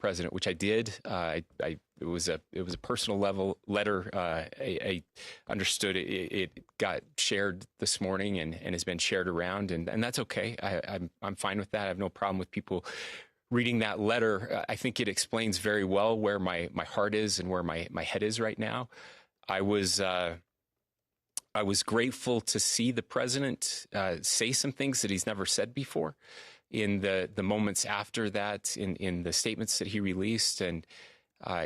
president, which I did. It was a personal level letter. I understood it got shared this morning and has been shared around, and that's okay. I'm fine with that. I have no problem with people reading that letter. I think it explains very well where my heart is and where my head is right now. I was grateful to see the president say some things that he's never said before in the moments after that, in the statements that he released, and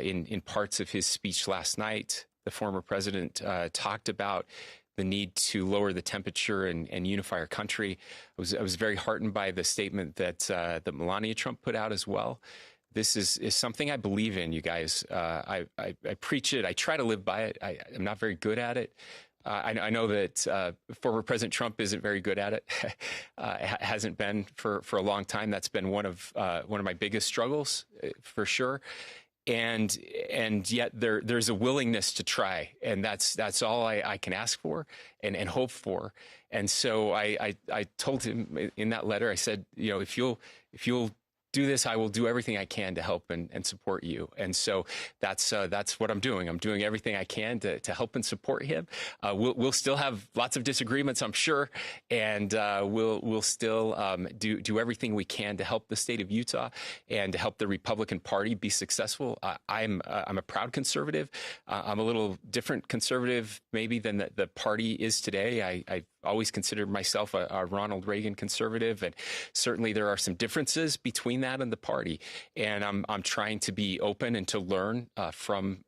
in parts of his speech last night. The former president talked about the need to lower the temperature and unify our country. I was very heartened by the statement that Melania Trump put out as well. This is something I believe in, you guys. I preach it. I try to live by it. I'm not very good at it. I know that former President Trump isn't very good at it. Hasn't been for a long time. That's been one of my biggest struggles, for sure. And yet there's a willingness to try, and that's all I can ask for and hope for. And so I told him in that letter, I said, if you'll do this, I will do everything I can to help and support you. And so that's what I'm doing. I'm doing everything I can to help and support him. We'll still have lots of disagreements, I'm sure, and we'll still do everything we can to help the state of Utah and to help the Republican Party be successful. I'm a proud conservative. I'm a little different conservative maybe than the party is today. I always considered myself a Ronald Reagan conservative, and certainly there are some differences between that and the party. And I'm trying to be open and to learn from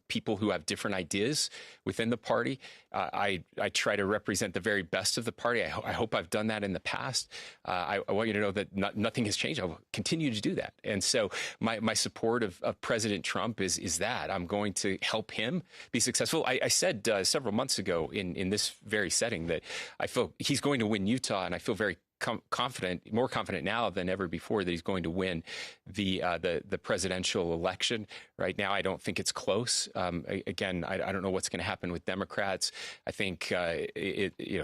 people who have different ideas within the party. I try to represent the very best of the party. I hope I've done that in the past. I want you to know that nothing has changed. I will continue to do that. And so my support of President Trump is that I'm going to help him be successful. I said several months ago in this very setting that I feel he's going to win Utah, and I feel very more confident now than ever before that he's going to win the presidential election. Right now, I don't think it's close. Again, I don't know what's going to happen with Democrats. I think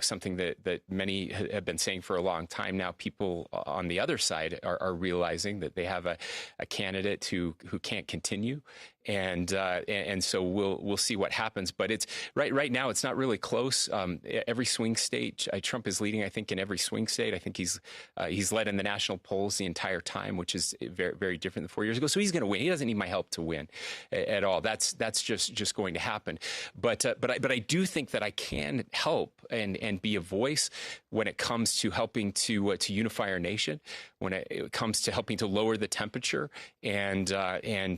something that many have been saying for a long time now. People on the other side are realizing that they have a candidate who can't continue. And so we'll see what happens. But it's right now, it's not really close. Every swing state, Trump is leading, I think, in every swing state. I think he's led in the national polls the entire time, which is very, very different than 4 years ago. So he's going to win. He doesn't need my help to win at all. That's just going to happen. But I do think that I can help and be a voice when it comes to helping to unify our nation, when it comes to helping to lower the temperature and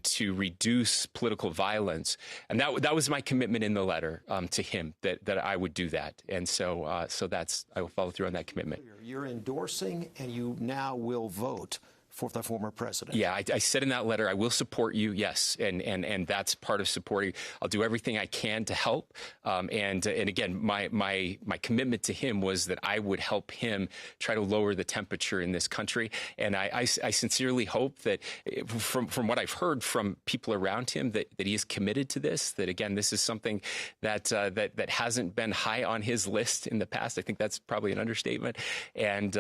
to reduce political violence. And that was my commitment in the letter to him, that I would do that. And so I will follow through on that commitment. You're endorsing, and you now will vote for the former president. Yeah, I said in that letter, I will support you, yes, and that's part of supporting. I'll do everything I can to help, and again, my commitment to him was that I would help him try to lower the temperature in this country, and I sincerely hope that from what I've heard from people around him that he is committed to this. That again, this is something that hasn't been high on his list in the past. I think that's probably an understatement, and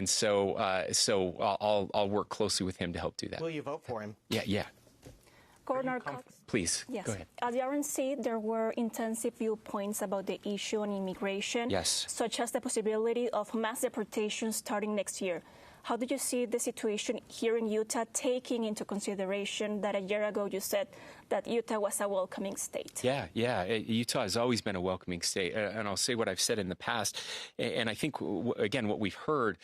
so I'll work closely with him to help do that. Will you vote for him? Yeah. Governor Cox. Please, yes. Go ahead. At the RNC, there were intensive viewpoints about the issue on immigration, yes, such as the possibility of mass deportation starting next year. How do you see the situation here in Utah, taking into consideration that a year ago you said that Utah was a welcoming state? Yeah. Utah has always been a welcoming state, and I'll say what I've said in the past. And I think again, what we heard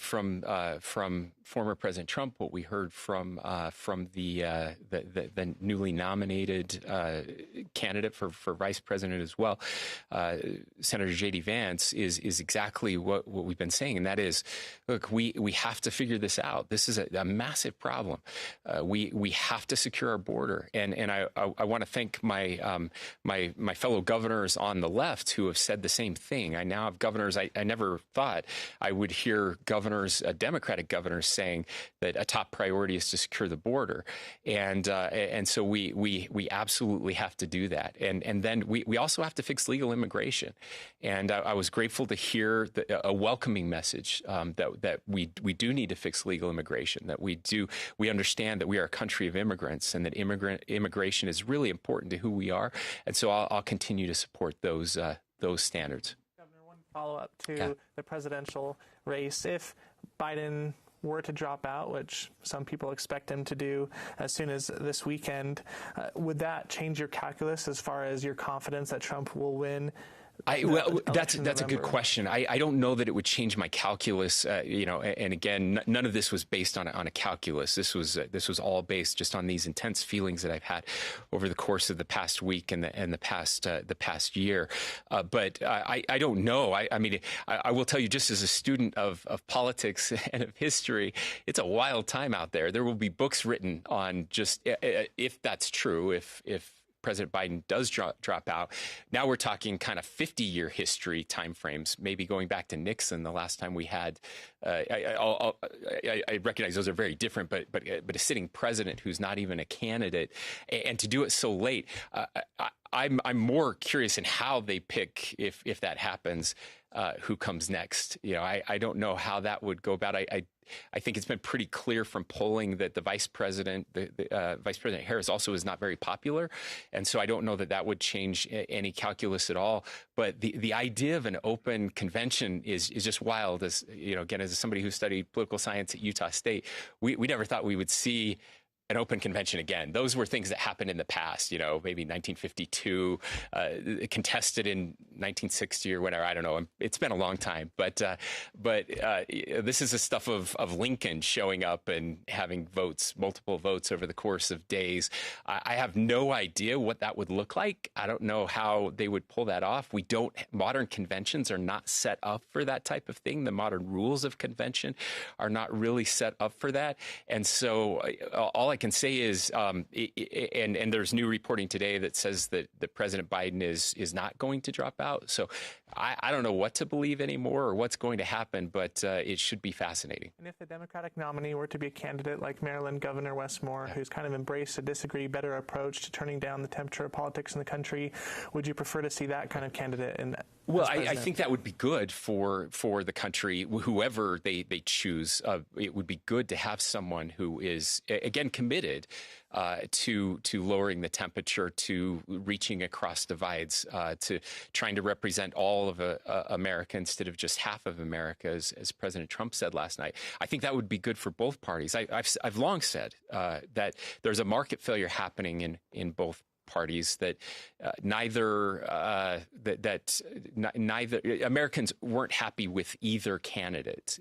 from former President Trump, what we heard from the newly nominated candidate for vice president as well, Senator J.D. Vance, is exactly what we've been saying, and that is, look, we have to figure this out. This is a massive problem. We have to secure our border, and I want to thank my fellow governors on the left who have said the same thing. I now have governors I never thought I would hear governors, Democratic governors, saying that a top priority is to secure the border, and so we absolutely have to do that, and then we also have to fix legal immigration. And I was grateful to hear a welcoming message that we do need to fix legal immigration, that we understand that we are a country of immigrants, and that immigration is really important to who we are, and so I'll continue to support those standards. Governor, one follow-up to the presidential race. If Biden were to drop out, which some people expect him to do as soon as this weekend, would that change your calculus as far as your confidence that Trump will win? That's a good question. I don't know that it would change my calculus. And again, none of this was based on a calculus. This was all based just on these intense feelings that I've had over the course of the past week and the past year. But I don't know. I mean, I will tell you, just as a student of politics and of history, it's a wild time out there. There will be books written on just if that's true, if President Biden does drop out. Now we're talking kind of 50-year history timeframes, maybe going back to Nixon, the last time we had. I recognize those are very different, but a sitting president who's not even a candidate, and to do it so late, I'm more curious in how they pick if that happens. Who comes next? I don't know how that would go about. I think it's been pretty clear from polling that the vice president, Vice President Harris, also is not very popular, and so I don't know that would change any calculus at all. But the idea of an open convention is just wild. As again, as somebody who studied political science at Utah State, we never thought we would see an open convention again. Those were things that happened in the past, maybe 1952, contested in 1960 or whatever. I don't know. It's been a long time, but this is the stuff of Lincoln showing up and having multiple votes over the course of days. I have no idea what that would look like. I don't know how they would pull that off. Modern conventions are not set up for that type of thing. The modern rules of convention are not really set up for that. And so all I can say is, and there's new reporting today that says that President Biden is not going to drop out. So I don't know what to believe anymore or what's going to happen, but it should be fascinating. And if the Democratic nominee were to be a candidate like Maryland Governor Wes Moore, who's kind of embraced a disagree, better approach to turning down the temperature of politics in the country, would you prefer to see that kind of candidate? Well, I think that would be good for the country, whoever they choose. It would be good to have someone who is, again, committed to lowering the temperature, to reaching across divides, to trying to represent all of America instead of just half of America, as President Trump said last night. I think that would be good for both parties. I've long said that there's a market failure happening in both parties, that neither Americans weren't happy with either candidate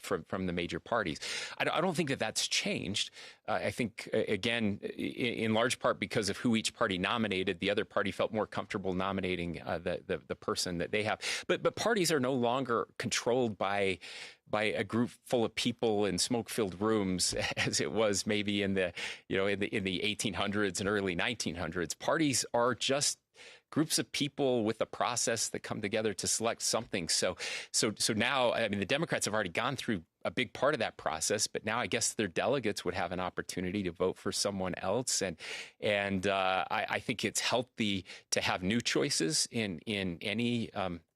from the major parties. I don't think that's changed. I think, again, in large part because of who each party nominated, the other party felt more comfortable nominating the person that they have. But parties are no longer controlled by a group full of people in smoke-filled rooms, as it was maybe in the 1800s and early 1900s. Parties are just groups of people with a process that come together to select something. So now, I mean, the Democrats have already gone through a big part of that process, but now I guess their delegates would have an opportunity to vote for someone else, and I think it's healthy to have new choices in any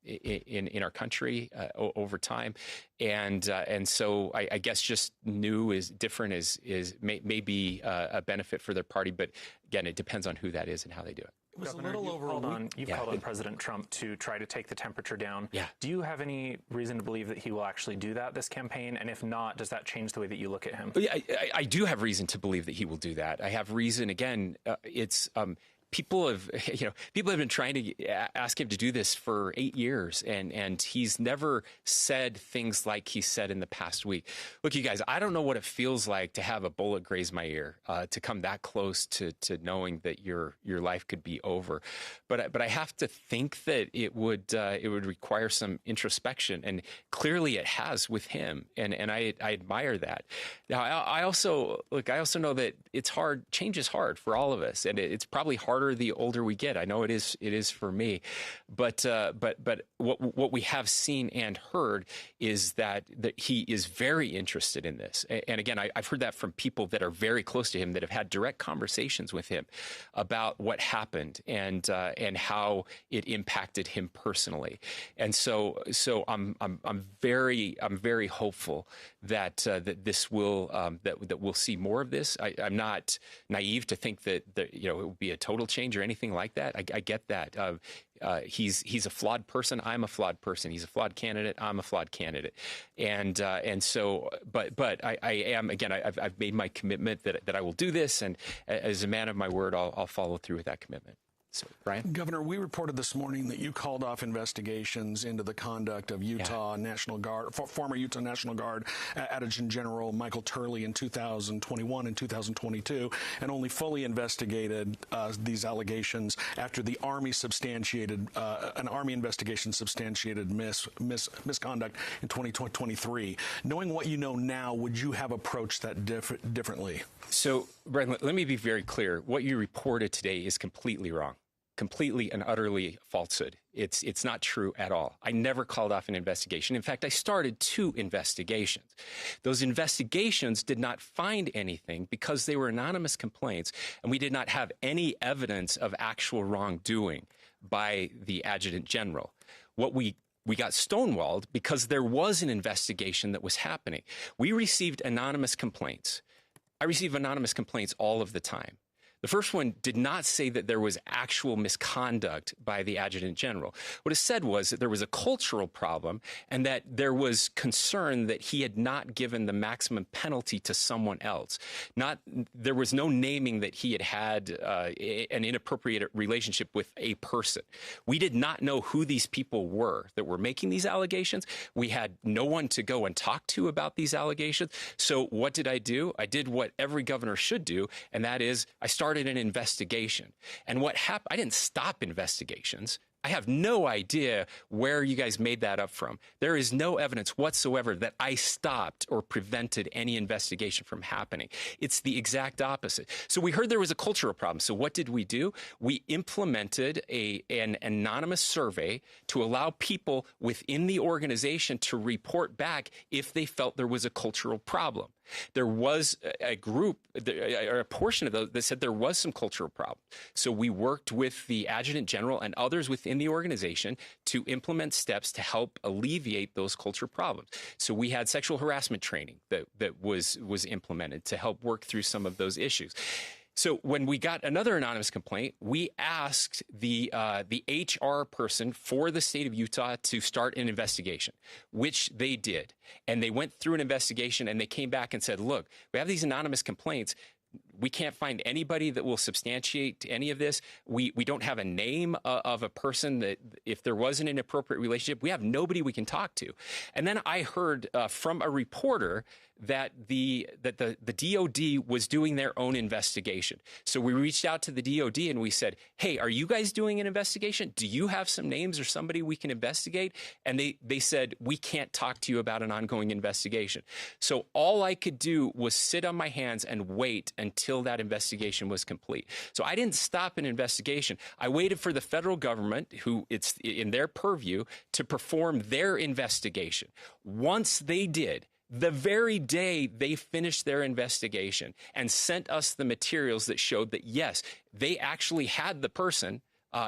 in our country over time, and so I guess just new is different is maybe a benefit for their party, but again, it depends on who that is and how they do it. It was Governor, a little over a week. You've called on President Trump to try to take the temperature down. Yeah. Do you have any reason to believe that he will actually do that this campaign? And if not, does that change the way that you look at him? I do have reason to believe that he will do that. I have reason. Again, people have been trying to ask him to do this for 8 years, and he's never said things like he said in the past week. Look, you guys, I don't know what it feels like to have a bullet graze my ear, to come that close to knowing that your life could be over. But I have to think that it would require some introspection, and clearly it has with him, and I admire that. Now, I also know that it's hard. Change is hard for all of us, and it's probably hard harder the older we get. I know it is for me, but what we have seen and heard is that he is very interested in this. And again, I've heard that from people that are very close to him, that have had direct conversations with him about what happened and how it impacted him personally. And so I'm very hopeful that this will that we'll see more of this. I'm not naive to think that it will be a total change or anything like that. I get that. He's a flawed person. I'm a flawed person. He's a flawed candidate. I'm a flawed candidate. And so, but I am, again, I've made my commitment that I will do this, and as a man of my word, I'll follow through with that commitment. So, Brian? Governor, we reported this morning that you called off investigations into the conduct of Utah National Guard, former Utah National Guard Adjutant General Michael Turley in 2021 and 2022, and only fully investigated these allegations after the Army substantiated, an Army investigation substantiated misconduct in 2023. Knowing what you know now, would you have approached that differently? So, Brian, let me be very clear. What you reported today is completely wrong. Completely and utterly falsehood. It's not true at all. I never called off an investigation. In fact, I started 2 investigations. Those investigations did not find anything because they were anonymous complaints, and we did not have any evidence of actual wrongdoing by the Adjutant General. What we got stonewalled because there was an investigation that was happening. We received anonymous complaints. I receive anonymous complaints all of the time. The first one did not say that there was actual misconduct by the Adjutant General. What it said was that there was a cultural problem and that there was concern that he had not given the maximum penalty to someone else. There was no naming that he had an inappropriate relationship with a person. We did not know who these people were that were making these allegations. We had no one to go and talk to about these allegations. So what did I do? I did what every governor should do, and that is I started an investigation. And what happened, I didn't stop investigations. I have no idea where you guys made that up from. There is no evidence whatsoever that I stopped or prevented any investigation from happening. It's the exact opposite. So we heard there was a cultural problem. So what did we do? We implemented an anonymous survey to allow people within the organization to report back if they felt there was a cultural problem. There was a group, or a portion of those that said there was some cultural problem. So we worked with the Adjutant General and others within the organization to implement steps to help alleviate those cultural problems. So we had sexual harassment training that was implemented to help work through some of those issues. So when we got another anonymous complaint, we asked the HR person for the state of Utah to start an investigation, which they did. And they went through an investigation and they came back and said, look, we have these anonymous complaints. We can't find anybody that will substantiate any of this. We don't have a name of a person that, if there was an inappropriate relationship, we have nobody we can talk to. And then I heard from a reporter that the DOD was doing their own investigation. So we reached out to the DOD and we said, hey, are you guys doing an investigation? Do you have some names or somebody we can investigate? And they said, we can't talk to you about an ongoing investigation. So all I could do was sit on my hands and wait until that investigation was complete. So I didn't stop an investigation. I waited for the federal government, who it's in their purview, to perform their investigation. Once they did, the very day they finished their investigation and sent us the materials that showed that, yes, they actually had the person.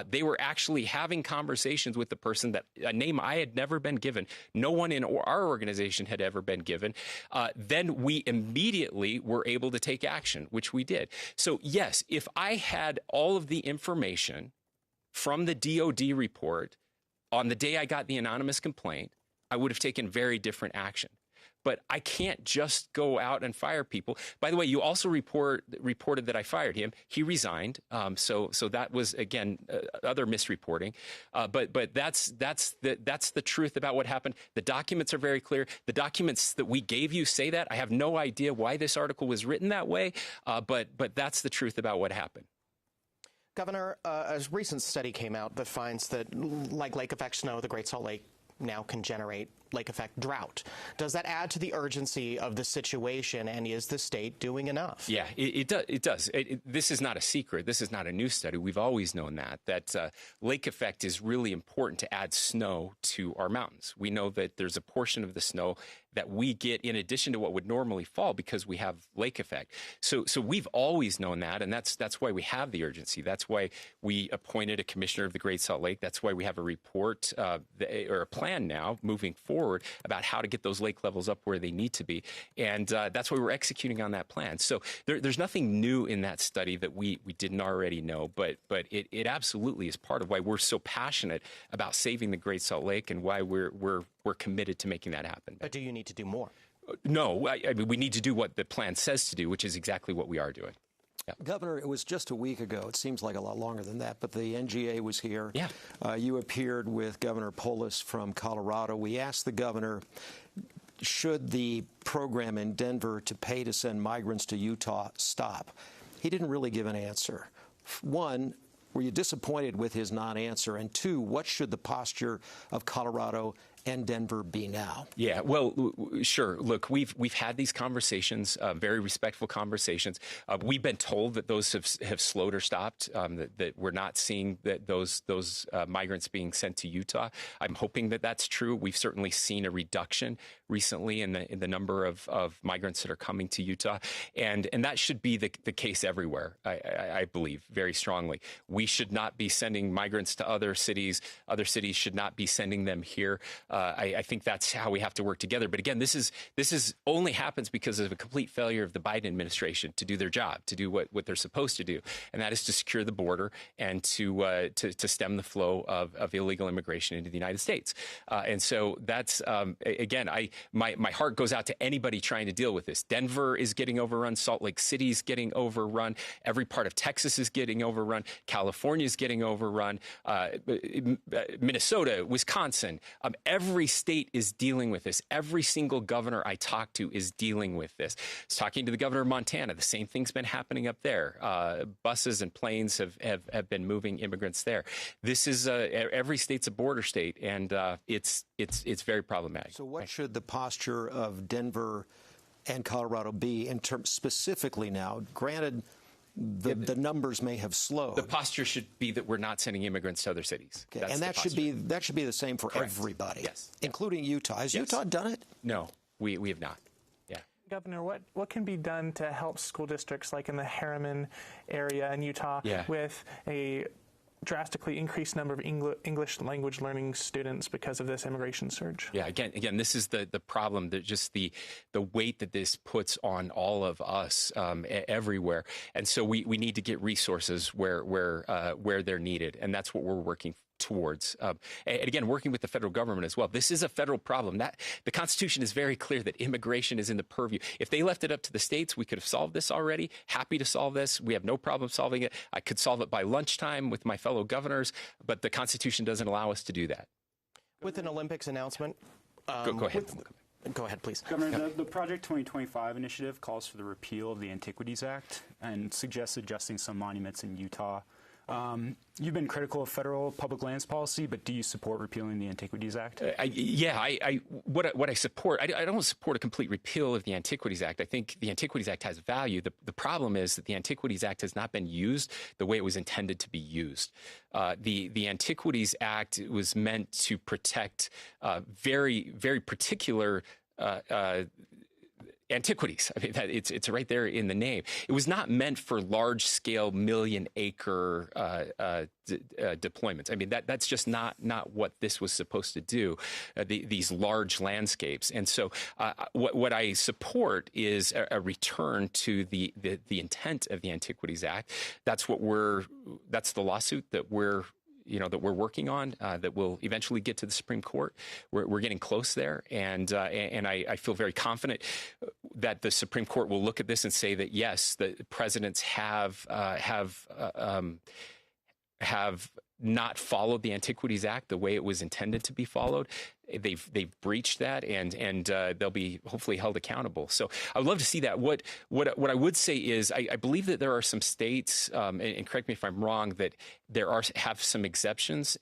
They were actually having conversations with the person, that a name I had never been given. No one in our organization had ever been given. Then we immediately were able to take action, which we did. So, yes, if I had all of the information from the DOD report on the day I got the anonymous complaint, I would have taken very different action. But I can't just go out and fire people. By the way, you also reported that I fired him. He resigned. So that was, again, other misreporting. But that's the truth about what happened. The documents are very clear. The documents that we gave you say that. I have no idea why this article was written that way. But that's the truth about what happened. Governor, a recent study came out that finds that, like Lake Effect snow, the Great Salt Lake now can generate lake effect drought. Does that add to the urgency of the situation, and is the state doing enough? Yeah, it does. This is not a secret. This is not a new study. We've always known that lake effect is really important to add snow to our mountains. We know that there's a portion of the snow that we get in addition to what would normally fall because we have lake effect. So we've always known that, and that's why we have the urgency. That's why we appointed a commissioner of the Great Salt Lake. That's why we have a report or a plan now moving forward about how to get those lake levels up where they need to be. And that's why we're executing on that plan. So there's nothing new in that study that we didn't already know, but it absolutely is part of why we're so passionate about saving the Great Salt Lake and why we're committed to making that happen. But do you need to do more? No, I mean, we need to do what the plan says to do, which is exactly what we are doing. Yeah. Governor, it was just a week ago. It seems like a lot longer than that, but the NGA was here. Yeah. You appeared with Governor Polis from Colorado. We asked the governor, should the program in Denver to pay to send migrants to Utah stop? He didn't really give an answer. One, were you disappointed with his non-answer? And two, what should the posture of Colorado and Denver be now? Yeah, well, sure. Look, we've had these conversations, very respectful conversations. We've been told that those have slowed or stopped, that we're not seeing that those migrants being sent to Utah. I'm hoping that that's true. We've certainly seen a reduction recently in the number of migrants that are coming to Utah, and that should be the case everywhere. I believe very strongly. We should not be sending migrants to other cities. Other cities should not be sending them here. I think that's how we have to work together. But again, this is only happens because of a complete failure of the Biden administration to do their job, to do what they're supposed to do, and that is to secure the border and to stem the flow of illegal immigration into the United States. And so that's again, my heart goes out to anybody trying to deal with this. Denver is getting overrun. Salt Lake City is getting overrun. Every part of Texas is getting overrun. California is getting overrun. Minnesota, Wisconsin, every state is dealing with this. Every single governor I talk to is dealing with this. I was talking to the governor of Montana. The same thing's been happening up there. Buses and planes have been moving immigrants there. This is every state's a border state, and it's very problematic. So what should the posture of Denver and Colorado be in terms specifically now? Granted, the numbers may have slowed. The posture should be that we're not sending immigrants to other cities. Okay. And that should be the same for Correct. Everybody, yes, including Utah. Has Utah done it? No, we have not. Yeah. Governor, what can be done to help school districts like in the Harriman area in Utah with a drastically increased number of English language learning students because of this immigration surge? Yeah, again, this is the problem, that just the weight that this puts on all of us everywhere. And so we need to get resources where they're needed, and that's what we're working towards. And again, working with the federal government as well. This is a federal problem. The Constitution is very clear that immigration is in the purview. If they left it up to the states, we could have solved this already. Happy to solve this. We have no problem solving it. I could solve it by lunchtime with my fellow governors, but the Constitution doesn't allow us to do that. With an Olympics announcement. Go ahead. Go ahead, please. Governor, the Project 2025 initiative calls for the repeal of the Antiquities Act and suggests adjusting some monuments in Utah. You've been critical of federal public lands policy, but do you support repealing the Antiquities Act? What I support, I don't support a complete repeal of the Antiquities Act. I think the Antiquities Act has value. The problem is that the Antiquities Act has not been used the way it was intended to be used. The Antiquities Act was meant to protect very, very particular antiquities. I mean, it's right there in the name. It was not meant for large-scale, million-acre deployments. I mean, that's just not what this was supposed to do. These large landscapes, and so what I support is a return to the intent of the Antiquities Act. That's the lawsuit that we're working on, that will eventually get to the Supreme Court. We're getting close there, and I feel very confident that the Supreme Court will look at this and say that yes, the presidents have not followed the Antiquities Act the way it was intended to be followed. They've breached that, and they'll be hopefully held accountable. So I would love to see that. What I would say is I believe that there are some states, and correct me if I'm wrong, that have some exemptions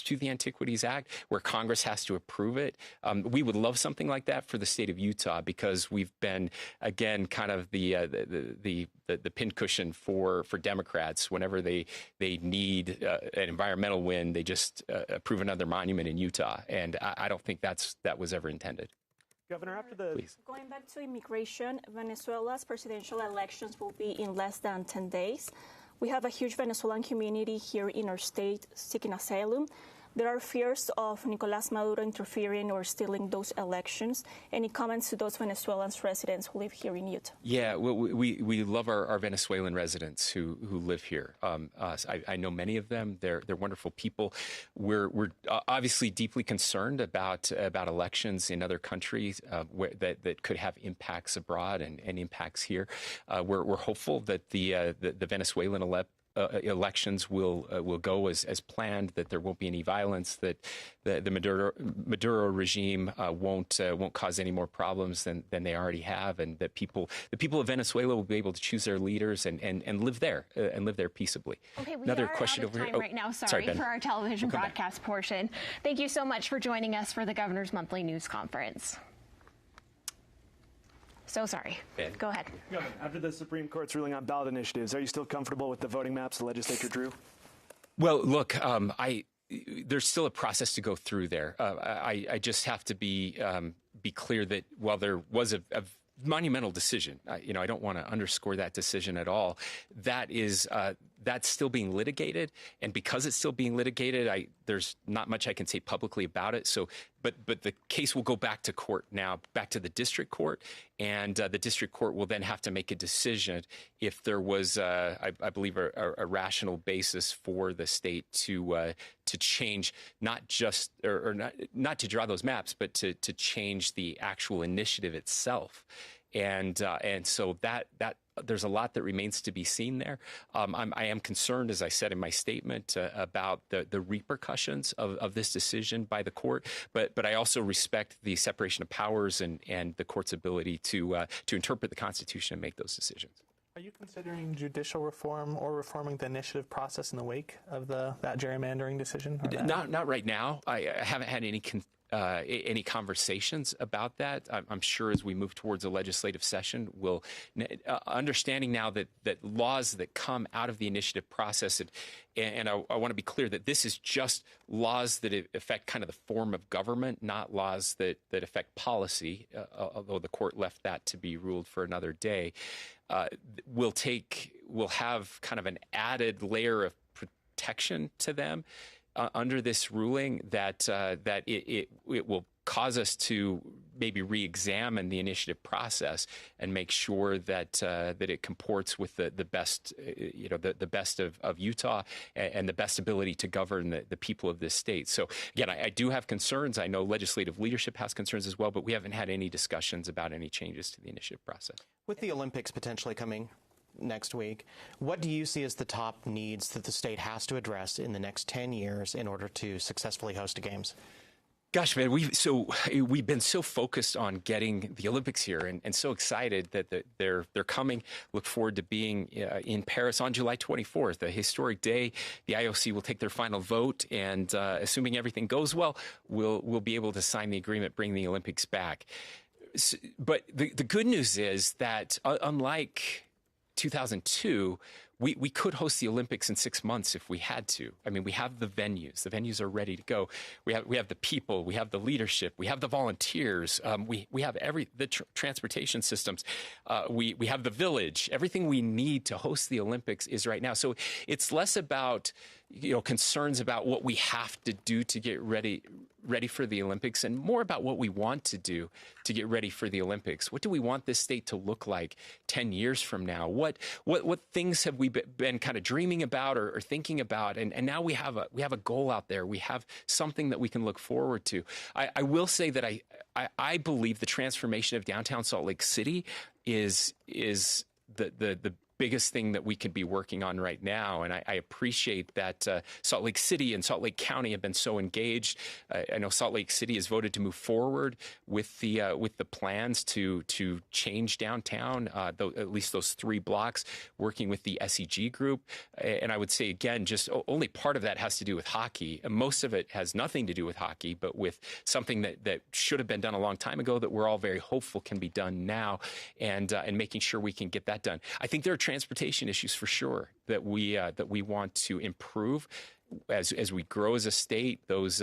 to the Antiquities Act where Congress has to approve it. We would love something like that for the state of Utah, because we've been, again, kind of the pincushion for Democrats. Whenever they need an environmental win, they just approve another monument in Utah. And I don't think that was ever intended. Governor, after the... Please. Going back to immigration, Venezuela's presidential elections will be in less than 10 days. We have a huge Venezuelan community here in our state seeking asylum. There are fears of Nicolás Maduro interfering or stealing those elections. Any comments to those Venezuelan residents who live here in Utah? Yeah, well, we love our Venezuelan residents who live here. I know many of them. They're wonderful people. We're obviously deeply concerned about elections in other countries that could have impacts abroad and impacts here. We're hopeful that the Venezuelan elections will go as planned, that there won't be any violence, that the Maduro regime won't cause any more problems than they already have, and that the people of Venezuela will be able to choose their leaders and live there peaceably. Okay, we Another are question out of over time here. right now. Sorry Ben. for our television We'll broadcast portion. Thank you so much for joining us for the governor's monthly news conference. So sorry. Ben. Go ahead. After the Supreme Court's ruling on ballot initiatives, are you still comfortable with the voting maps the legislature drew? Well, look, there's still a process to go through there. I just have to be clear that while there was a monumental decision, I don't want to underscore that decision at all. That's still being litigated, and because it's still being litigated, there's not much I can say publicly about it. So, but the case will go back to court now, back to the district court, and the district court will then have to make a decision if there was, I believe, a rational basis for the state to change, not just or not to draw those maps, but to change the actual initiative itself. And so that there's a lot that remains to be seen there. I am concerned, as I said in my statement, about the repercussions of this decision by the court. But I also respect the separation of powers and the court's ability to interpret the Constitution and make those decisions. Are you considering judicial reform or reforming the initiative process in the wake of that gerrymandering decision? Not right now. I haven't had any conversations about that. I'm sure as we move towards a legislative session, we'll understanding now that laws that come out of the initiative process, and I want to be clear that this is just laws that affect kind of the form of government, not laws that affect policy, although the court left that to be ruled for another day. We'll have kind of an added layer of protection to them under this ruling that it will cause us to maybe re-examine the initiative process and make sure that it comports with the best, the best of Utah and the best ability to govern the people of this state. So again, I do have concerns. I know legislative leadership has concerns as well, but we haven't had any discussions about any changes to the initiative process. With the Olympics potentially coming next week, what do you see as the top needs that the state has to address in the next 10 years in order to successfully host the Games? Gosh, man, we've been so focused on getting the Olympics here and so excited that they're coming. Look forward to being in Paris on July 24th, a historic day. The IOC will take their final vote, and assuming everything goes well, we'll be able to sign the agreement, bring the Olympics back. But the good news is that unlike 2002, we could host the Olympics in 6 months if we had to. I mean, we have the venues. The venues are ready to go. We have the people. We have the leadership. We have the volunteers. We have the transportation systems. We have the village. Everything we need to host the Olympics is right now. So it's less about concerns about what we have to do to get ready for the Olympics, and more about what we want to do to get ready for the Olympics. What do we want this state to look like 10 years from now? What things have we been kind of dreaming about or thinking about? And now we have a goal out there. We have something that we can look forward to. I will say that I believe the transformation of downtown Salt Lake City is the biggest thing that we could be working on right now. And I appreciate that Salt Lake City and Salt Lake County have been so engaged. I know Salt Lake City has voted to move forward with the plans to change downtown, at least those 3 blocks, working with the SEG group. And I would say, again, just only part of that has to do with hockey. And most of it has nothing to do with hockey, but with something that should have been done a long time ago that we're all very hopeful can be done now, and making sure we can get that done. I think there are transportation issues for sure that we want to improve as we grow as a state. Those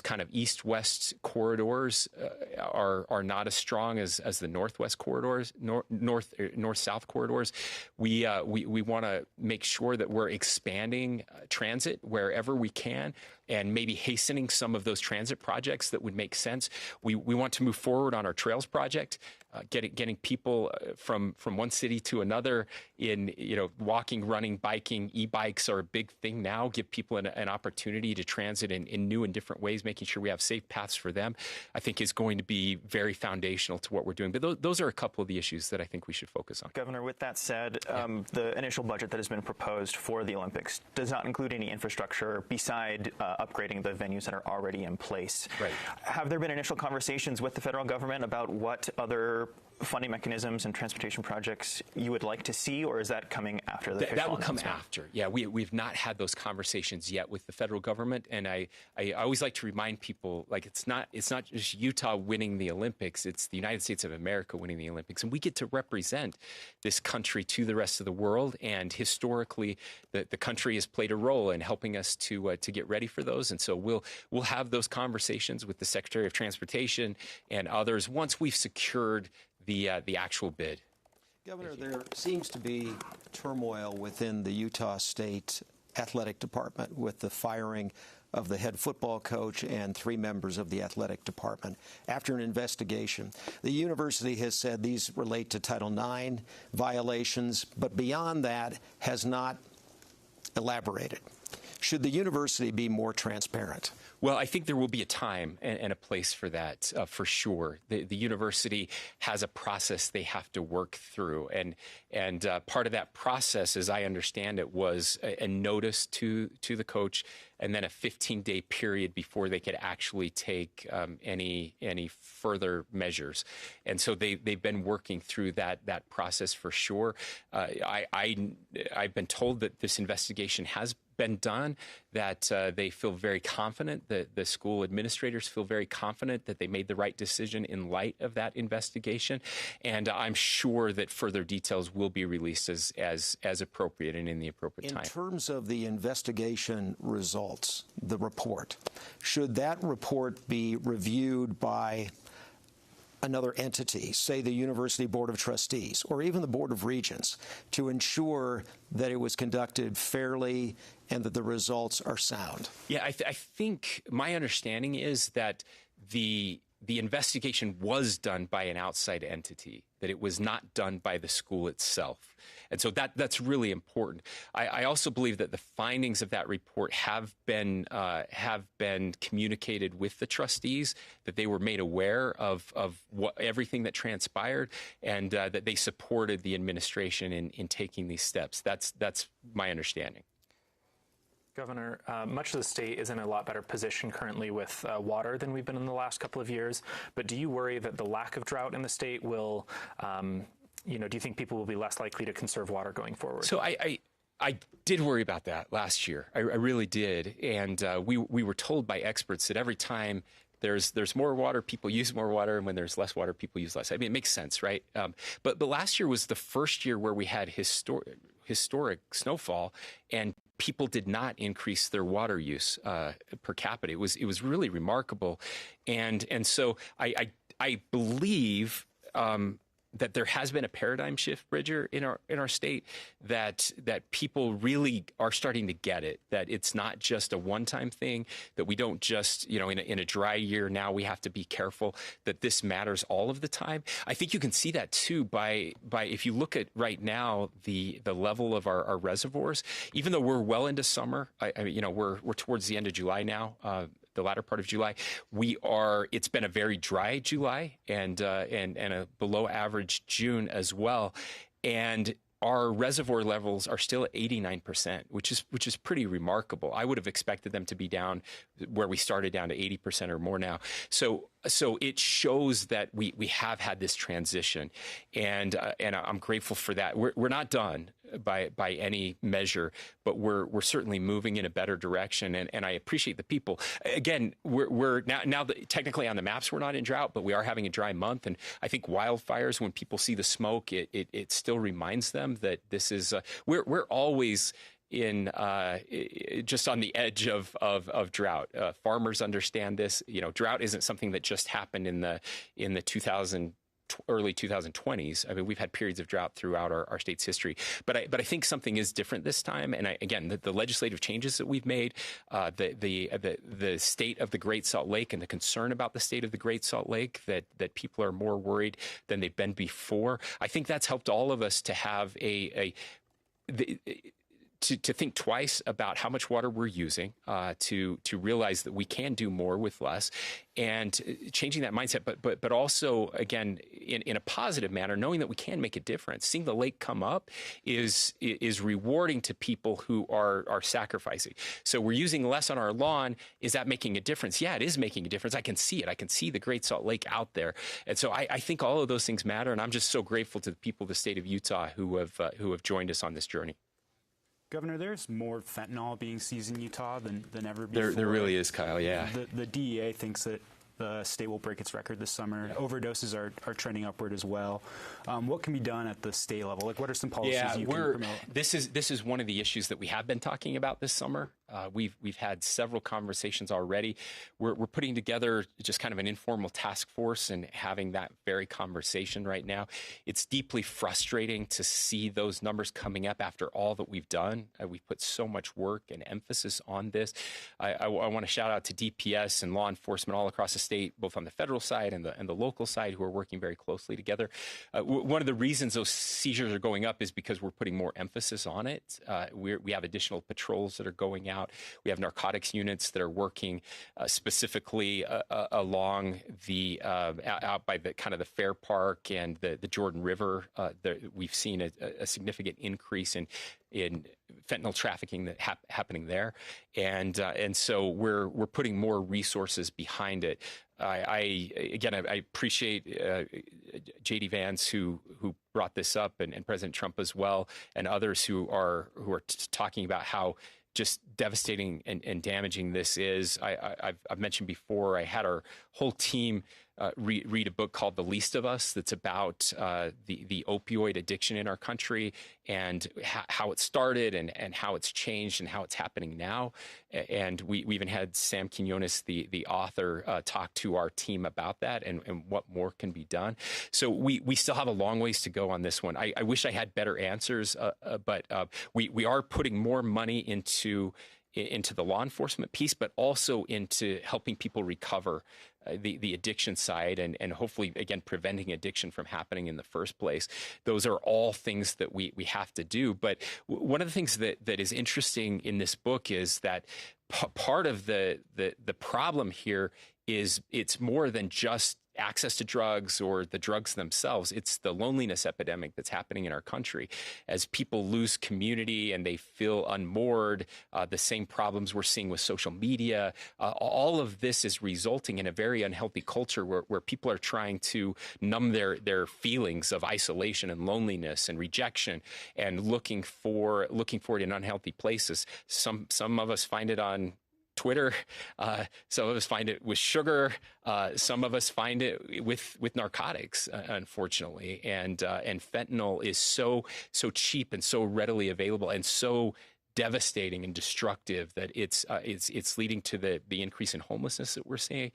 kind of east-west corridors are not as strong as the northwest corridors, north-south corridors. We want to make sure that we're expanding transit wherever we can, and maybe hastening some of those transit projects that would make sense. We want to move forward on our trails project, getting people from one city to another in, walking, running, biking. E-bikes are a big thing now. Give people an opportunity to transit in new and different ways, making sure we have safe paths for them, I think is going to be very foundational to what we're doing. But those are a couple of the issues that I think we should focus on. Governor, with that said, the initial budget that has been proposed for the Olympics does not include any infrastructure beside upgrading the venues that are already in place. Right. Have there been initial conversations with the federal government about what other funding mechanisms and transportation projects you would like to see, or is that coming after the That will come after. Yeah, we've not had those conversations yet with the federal government, and I always like to remind people, like, it's not just Utah winning the Olympics, it's the United States of America winning the Olympics, and we get to represent this country to the rest of the world. And historically, the country has played a role in helping us to get ready for those, and so we'll have those conversations with the Secretary of Transportation and others once we've secured the actual bid. Governor, there seems to be turmoil within the Utah State Athletic Department with the firing of the head football coach and 3 members of the athletic department. After an investigation, the university has said these relate to Title IX violations, but beyond that has not elaborated. Should the university be more transparent? Well, I think there will be a time and a place for that, for sure. The university has a process they have to work through, and part of that process, as I understand it, was a notice to the coach, and then a 15-day period before they could actually take any further measures. And so they've been working through that process for sure. I've been told that this investigation has been done, that they feel very confident, that the school administrators feel very confident that they made the right decision in light of that investigation. And I'm sure that further details will be released as appropriate and in the appropriate time. In terms of the investigation results, the report, should that report be reviewed by another entity, say the University Board of Trustees or even the Board of Regents, to ensure that it was conducted fairly and that the results are sound? Yeah, I think my understanding is that the investigation was done by an outside entity, that it was not done by the school itself. And so that's really important. I also believe that the findings of that report have been communicated with the trustees, that they were made aware of everything that transpired, and that they supported the administration in taking these steps. That's my understanding. Governor, much of the state is in a lot better position currently with water than we've been in the last couple of years. But do you worry that the lack of drought in the state will, do you think people will be less likely to conserve water going forward? So I did worry about that last year. I really did. And we were told by experts that every time there's more water, people use more water, and when there's less water, people use less. I mean, it makes sense, right? But last year was the first year where we had historic snowfall, and people did not increase their water use per capita. It was really remarkable, and so I believe that there has been a paradigm shift, Bridger, in our state, that people really are starting to get it, that it's not just a one-time thing, that we don't just, in a dry year now we have to be careful, that this matters all of the time. I think you can see that too by if you look at right now the level of our reservoirs, even though we're well into summer, we're towards the end of July now, the latter part of July, it's been a very dry July and a below average June as well. And our reservoir levels are still at 89%, which is pretty remarkable. I would have expected them to be down where we started, down to 80% or more now. So it shows that we have had this transition, and I'm grateful for that. We're not done by any measure, but we're certainly moving in a better direction, and I appreciate the people. Again, we're now technically on the maps we're not in drought, but we are having a dry month, and I think wildfires, when people see the smoke, it still reminds them that this is we're always in just on the edge of drought. Farmers understand this. Drought isn't something that just happened in the early 2020s. I mean, we've had periods of drought throughout our state's history, but I think something is different this time. And again, the legislative changes that we've made, the state of the Great Salt Lake and the concern about the state of the Great Salt Lake, that people are more worried than they've been before. I think that's helped all of us to have to think twice about how much water we're using, to realize that we can do more with less, and changing that mindset. But also, again, in a positive manner, knowing that we can make a difference. Seeing the lake come up is rewarding to people who are sacrificing. So we're using less on our lawn. Is that making a difference? Yeah, it is making a difference. I can see it. I can see the Great Salt Lake out there. And so I think all of those things matter. And I'm just so grateful to the people of the state of Utah who have joined us on this journey. Governor, there's more fentanyl being seized in Utah than ever before. There really is, Kyle, yeah. The DEA thinks that the state will break its record this summer. Overdoses are trending upward as well. What can be done at the state level? Like, what are some policies you can promote? This is one of the issues that we have been talking about this summer. We've had several conversations already. We're putting together just kind of an informal task force and having that very conversation right now. It's deeply frustrating to see those numbers coming up after all that we've done. We've put so much work and emphasis on this. I want to shout out to DPS and law enforcement all across the state, both on the federal side and the local side, who are working very closely together. One of the reasons those seizures are going up is because we're putting more emphasis on it. We have additional patrols that are going out. We have narcotics units that are working specifically along the out by the kind of the Fair Park and the Jordan River. We've seen a significant increase in fentanyl trafficking that happening there, and so we're putting more resources behind it. I appreciate J.D. Vance who brought this up, and President Trump as well, and others who are talking about how just devastating and damaging this is. I've mentioned before, I had our whole team read a book called The Least of Us that's about the opioid addiction in our country and how it started and how it's changed and how it's happening now. And we even had Sam Quinones, the author, talk to our team about that and what more can be done. So we still have a long ways to go on this one. I wish I had better answers, but we are putting more money into the law enforcement piece, but also into helping people recover the addiction side and hopefully, again, preventing addiction from happening in the first place. Those are all things that we have to do. But one of the things that is interesting in this book is that part of the problem here is it's more than just access to drugs or the drugs themselves. It's the loneliness epidemic that's happening in our country. As people lose community and they feel unmoored, the same problems we're seeing with social media, all of this is resulting in a very unhealthy culture where people are trying to numb their feelings of isolation and loneliness and rejection and looking for it in unhealthy places. Some of us find it on Twitter. Some of us find it with sugar. Some of us find it with narcotics, unfortunately. And fentanyl is so cheap and so readily available and so devastating and destructive that it's leading to the increase in homelessness that we're seeing.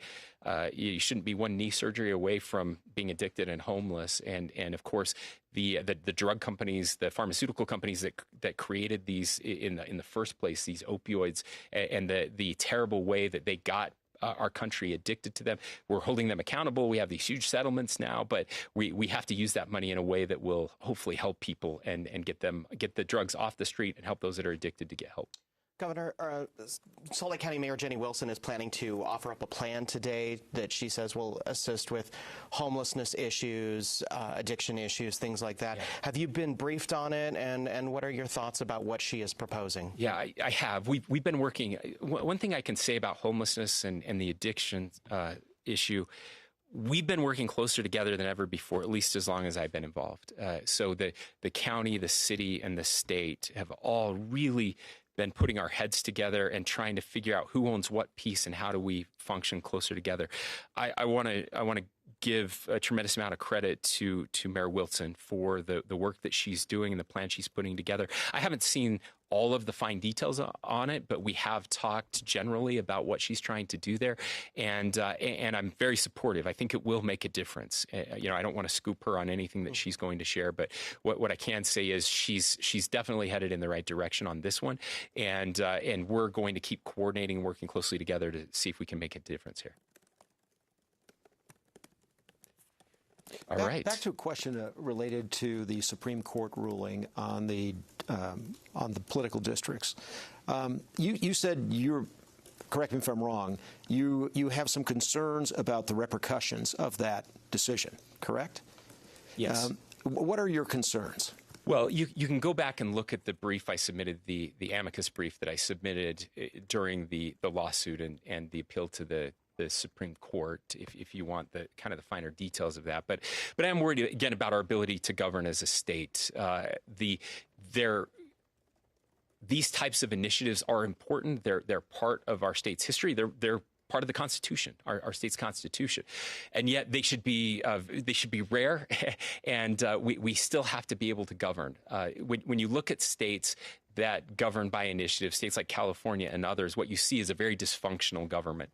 You shouldn't be one knee surgery away from being addicted and homeless. And of course, the drug companies, the pharmaceutical companies that created these in the first place, these opioids, and the terrible way that they got our country addicted to them. We're holding them accountable. We have these huge settlements now, but we have to use that money in a way that will hopefully help people and get the drugs off the street and help those that are addicted to get help. Governor, Salt Lake County Mayor Jenny Wilson is planning to offer up a plan today that she says will assist with homelessness issues, addiction issues, things like that. Yeah. Have you been briefed on it, and what are your thoughts about what she is proposing? Yeah, I have. We've been working. One thing I can say about homelessness and the addiction issue, we've been working closer together than ever before, at least as long as I've been involved. So the county, the city, and the state have all really been putting our heads together and trying to figure out who owns what piece and how do we function closer together. I want to give a tremendous amount of credit to Mayor Wilson for the work that she's doing and the plan she's putting together. I haven't seen all of the fine details on it, but we have talked generally about what she's trying to do there, and I'm very supportive. I think it will make a difference. I don't want to scoop her on anything that she's going to share, but what I can say is she's definitely headed in the right direction on this one, and we're going to keep coordinating and working closely together to see if we can make a difference here. All right. Back to a question related to the Supreme Court ruling on the political districts. You said correct me if I'm wrong, you have some concerns about the repercussions of that decision, correct? Yes. What are your concerns? Well, you can go back and look at the brief I submitted, the amicus brief that I submitted during the lawsuit and the appeal to the Supreme Court, if you want the kind of the finer details of that. But I am worried again about our ability to govern as a state. These types of initiatives are important. They're part of our state's history. They're part of the Constitution, our state's Constitution, and yet they should be rare, and we still have to be able to govern. When you look at states that govern by initiative, states like California and others, what you see is a very dysfunctional government.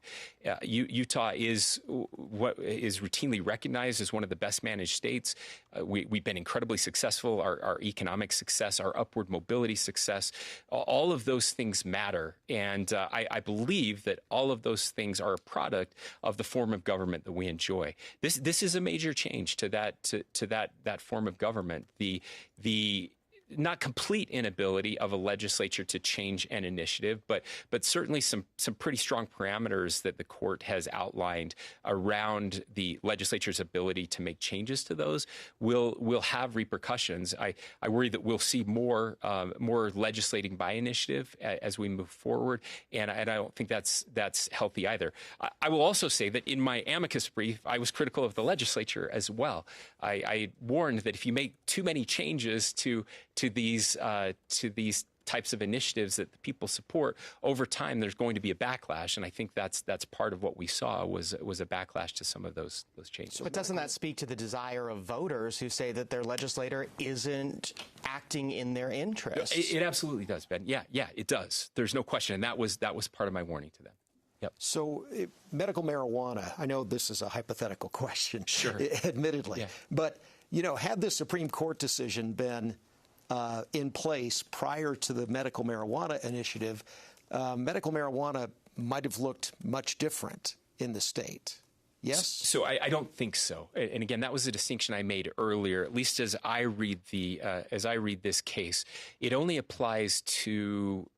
Utah is what is routinely recognized as one of the best managed states. We've been incredibly successful. Our economic success, our upward mobility success, all of those things matter. And I believe that all of those things are a product of the form of government that we enjoy. This is a major change to that form of government. The not complete inability of a legislature to change an initiative, but certainly some pretty strong parameters that the court has outlined around the legislature's ability to make changes to those will have repercussions. I worry that we'll see more legislating by initiative as we move forward, and I don't think that's healthy either. I will also say that in my amicus brief, I was critical of the legislature as well. I warned that if you make too many changes to these types of initiatives that the people support, over time there's going to be a backlash, and I think that's part of what we saw was a backlash to some of those changes. But doesn't that speak to the desire of voters who say that their legislator isn't acting in their interests? It absolutely does, Ben. Yeah, it does. There's no question, and that was part of my warning to them. Yep. So medical marijuana, I know this is a hypothetical question, sure, admittedly, but had the Supreme Court decision been in place prior to the medical marijuana initiative, medical marijuana might have looked much different in the state. Yes? So I don't think so. And again, that was a distinction I made earlier. At least as I read this case, it only applies to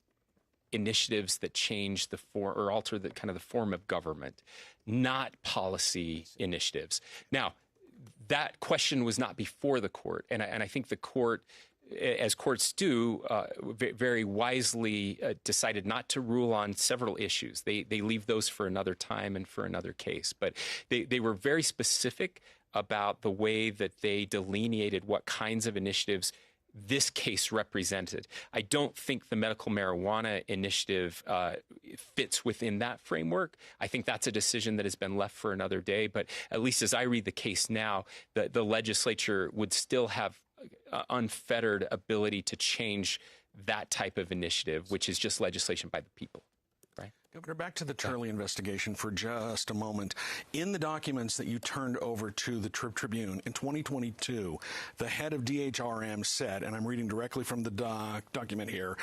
initiatives that change the form or alter the kind of the form of government, not policy initiatives. Now, that question was not before the court, and I think the court, as courts do, very wisely decided not to rule on several issues. They leave those for another time and for another case. But they were very specific about the way that they delineated what kinds of initiatives this case represented. I don't think the medical marijuana initiative fits within that framework. I think that's a decision that has been left for another day. But at least as I read the case now, the legislature would still have unfettered ability to change that type of initiative, which is just legislation by the people. Right? Governor, back to the Turley investigation for just a moment. In the documents that you turned over to the Tribune in 2022, the head of DHRM said, and I'm reading directly from the document here,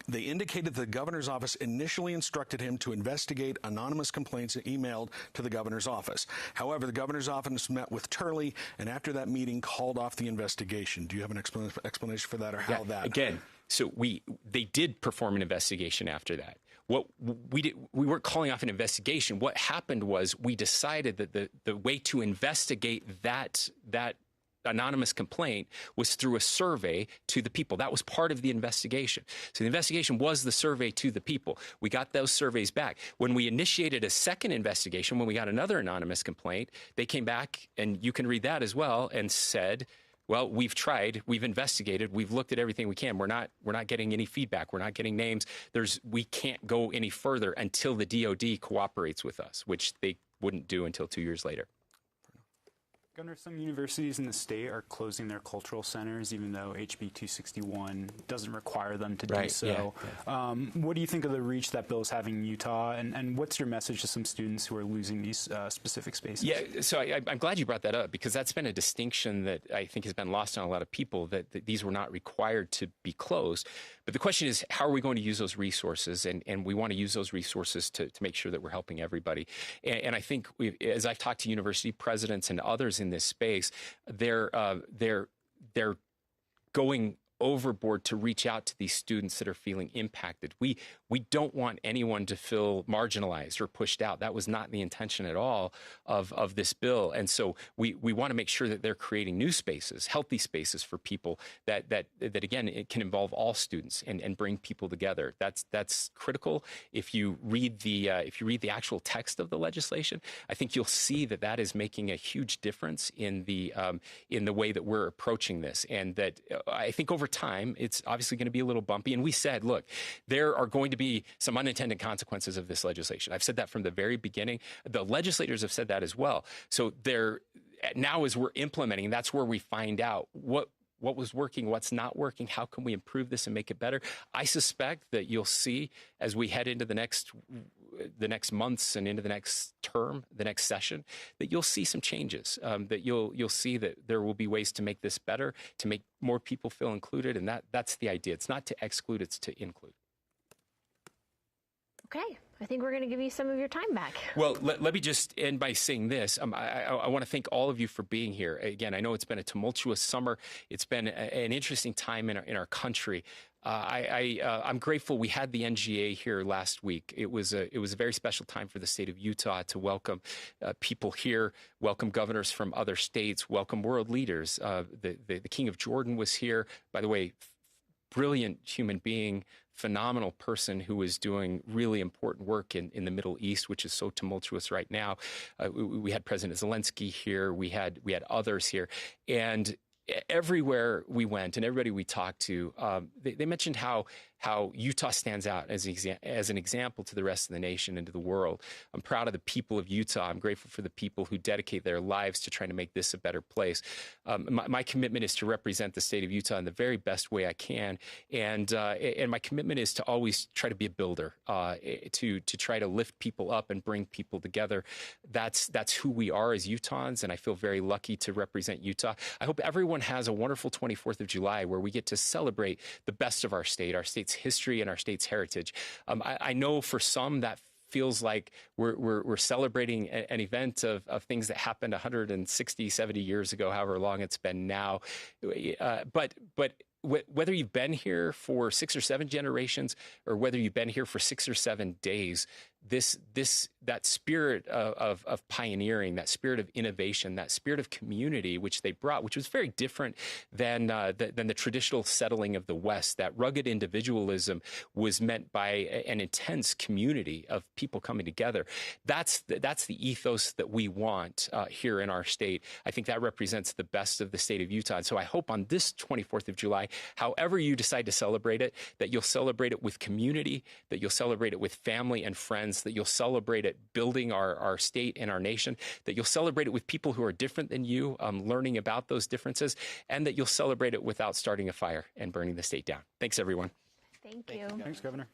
they indicated the governor's office initially instructed him to investigate anonymous complaints emailed to the governor's office. However, the governor's office met with Turley and after that meeting called off the investigation. Do you have an explanation for that or how that? Again, So they did perform an investigation after that. What we weren't calling off an investigation. What happened was we decided that the way to investigate that anonymous complaint was through a survey to the people. That was part of the investigation. So the investigation was the survey to the people. We got those surveys back. When we initiated a second investigation, when we got another anonymous complaint, they came back, and you can read that as well, and said, well, we've tried, we've investigated, we've looked at everything we can. We're not getting any feedback. We're not getting names. We can't go any further until the DOD cooperates with us, which they wouldn't do until 2 years later. Governor, some universities in the state are closing their cultural centers, even though HB 261 doesn't require them to do so. Yeah. What do you think of the reach that bill is having in Utah, and what's your message to some students who are losing these specific spaces? Yeah, so I'm glad you brought that up, because that's been a distinction that I think has been lost on a lot of people, that these were not required to be closed. But the question is, how are we going to use those resources? And we want to use those resources to make sure that we're helping everybody. And I think, as I've talked to university presidents and others in this space, they're going overboard to reach out to these students that are feeling impacted. We don't want anyone to feel marginalized or pushed out. That was not the intention at all of this bill. And so we want to make sure that they're creating new spaces, healthy spaces for people that again, it can involve all students and bring people together. That's critical. If you read the actual text of the legislation, I think you'll see that is making a huge difference in the way that we're approaching this. And that I think over time, it's obviously going to be a little bumpy. And we said, look, there are going to be some unintended consequences of this legislation. I've said that from the very beginning. The legislators have said that as well. So now as we're implementing, that's where we find out what was working, what's not working, how can we improve this and make it better. I suspect that you'll see as we head into the next months and into the next term, the next session, that you'll see some changes, that you'll see that there will be ways to make this better, to make more people feel included. And that's the idea. It's not to exclude, it's to include. Okay. I think we're going to give you some of your time back. Well, let me just end by saying this. I want to thank all of you for being here. Again, I know it's been a tumultuous summer. It's been an interesting time in our country. I'm grateful we had the NGA here last week. It was a very special time for the state of Utah to welcome people here, welcome governors from other states, welcome world leaders. The King of Jordan was here. By the way, brilliant human being, phenomenal person who is doing really important work in the Middle East, which is so tumultuous right now. We had President Zelensky here. We had others here. And everywhere we went and everybody we talked to, they mentioned how Utah stands out as an example to the rest of the nation and to the world. I'm proud of the people of Utah. I'm grateful for the people who dedicate their lives to trying to make this a better place. My commitment is to represent the state of Utah in the very best way I can, and my commitment is to always try to be a builder, to try to lift people up and bring people together. That's who we are as Utahns, and I feel very lucky to represent Utah. I hope everyone has a wonderful 24th of July where we get to celebrate the best of our state's history and our state's heritage. I know for some that feels like we're celebrating an event of things that happened 160, 70 years ago, however long it's been now. But whether you've been here for 6 or 7 generations or whether you've been here for 6 or 7 days, that spirit of pioneering, that spirit of innovation, that spirit of community, which they brought, which was very different than the traditional settling of the West. That rugged individualism was meant by an intense community of people coming together. That's the ethos that we want here in our state. I think that represents the best of the state of Utah. And so I hope on this 24th of July, however you decide to celebrate it, that you'll celebrate it with community, that you'll celebrate it with family and friends, that you'll celebrate it building our state and our nation, that you'll celebrate it with people who are different than you, learning about those differences, and that you'll celebrate it without starting a fire and burning the state down. Thanks, everyone. Thank you. Thanks, Governor.